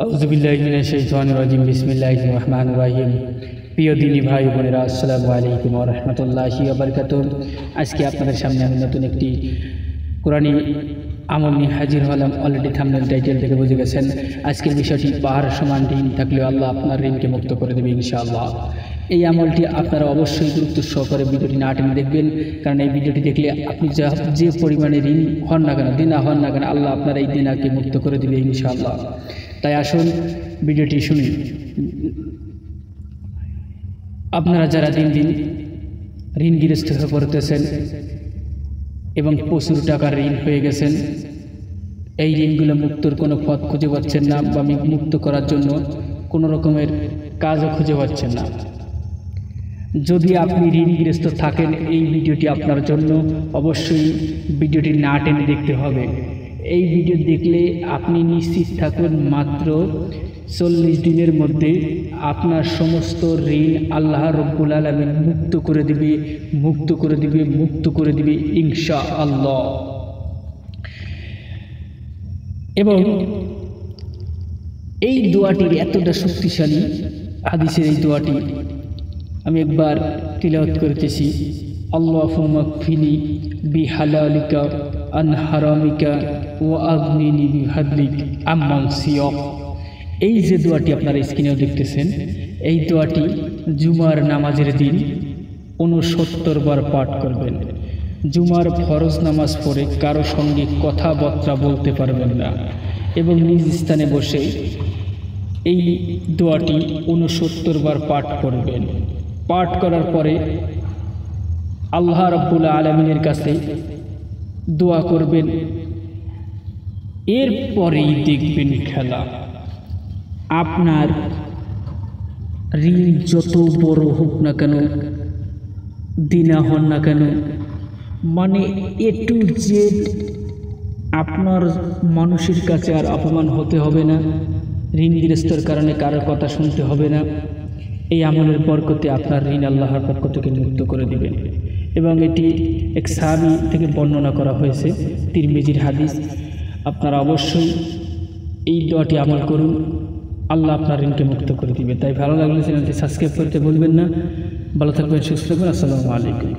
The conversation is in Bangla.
আউযুবিল্লাহি মিনাশ শাইতানির রাজিম বিসমিল্লাহির রহমানির রহিম। প্রিয় দিনী ভাই বোনেরা, আসসালামু আলাইকুম ওয়া রাহমাতুল্লাহি ওয়া বারাকাতুহু। আজকে আপনাদের সামনে আমি নতুন একটি কোরআনী আমল নিয়ে হাজির হলাম। অলরেডি থাম্বনেল টাইটেল থেকে বুঝে গেছেন। আজকের বিষয়টি পাহাড় সমান ঋণ থাকলেও আল্লাহ আপনার ঋণকে মুক্ত করে দেবে ইনশাআল্লাহ। এই আমলটি আপনারা অবশ্যই গুরুত্ব সহকারে ভিডিওটি না টেনে দেখবেন, কারণ এই ভিডিওটি দেখলে আপনি যে পরিমাণে ঋণ হন না কেন, দিনা হন না কেন, আল্লাহ আপনার এই দিনাকে মুক্ত করে দেবে ইনশাআল্লাহ। তাই আসুন ভিডিওটি শুনি। আপনারা যারা দিন দিন ঋণগ্রস্ত হয়ে পড়তেছেন এবং প্রচুর টাকার ঋণ হয়ে গেছেন, এই ঋণগুলো মুক্তর কোনো পথ খুঁজে পাচ্ছেন না, বা মুক্ত করার জন্য কোনো রকমের কাজও খুঁজে পাচ্ছেন না, যদি আপনি ঋণগ্রস্ত থাকেন, এই ভিডিওটি আপনার জন্য। অবশ্যই ভিডিওটি না টেনে দেখতে হবে। এই ভিডিও দেখলে আপনি নিশ্চিত থাকুন মাত্র 40 দিনের মধ্যে আপনার সমস্ত ঋণ আল্লাহ রব্বুল আলামিন মুক্ত করে দিবে ইনশাআল্লাহ। এবং এই দোয়াটির এতটা শক্তিশালী, হাদিসের এই দোয়াটি আমি একবার তিলাওয়াত করতেছি। আল্লাহুম্মা কফিনি বিহালালিকা আন হারামিকা ওয়া আগনিনি বিফাদলিক আম্মান সিয়াক। এই যে দোয়াটি আপনারা স্ক্রিনেও দেখতেছেন, এই দোয়াটি জুমার নামাজের দিন 69 বার পাঠ করবেন। জুমার ফরজ নামাজ পড়ে কারো সঙ্গে কথাবার্তা বলতে পারবেন না, এবং নিজ স্থানে বসে এই দোয়াটি 69 বার পাঠ করবেন। পাঠ করার পরে আল্লাহ রাব্বুল আলামিনের কাছে দোয়া করবেন। এরপরেই দেখবেন খেলা। আপনার ঋণ যত বড় হোক না কেন, দিনা হন না কেন, মানে A to Z আপনার মানুষের কাছে আর অপমান হতে হবে না, ঋণগ্রস্তর কারণে কারোর কথা শুনতে হবে না। এই আমলের বরকতে আপনার ঋণ আল্লাহর পক্ষ থেকে মুক্ত করে দিবেন। এবং এটি এক সাহাবী থেকে বর্ণনা করা হয়েছে, তিরমিজির হাদিস। আপনারা অবশ্যই এই দোয়াটি আমল করুন, আল্লাহ আপনার ঋণকে মুক্ত করে দিবে। তাই ভালো লাগলে চ্যানেলটি সাবস্ক্রাইব করতে ভুলবেন না। ভালো থাকবেন, সুস্থ থাকবেন। আসসালামু আলাইকুম।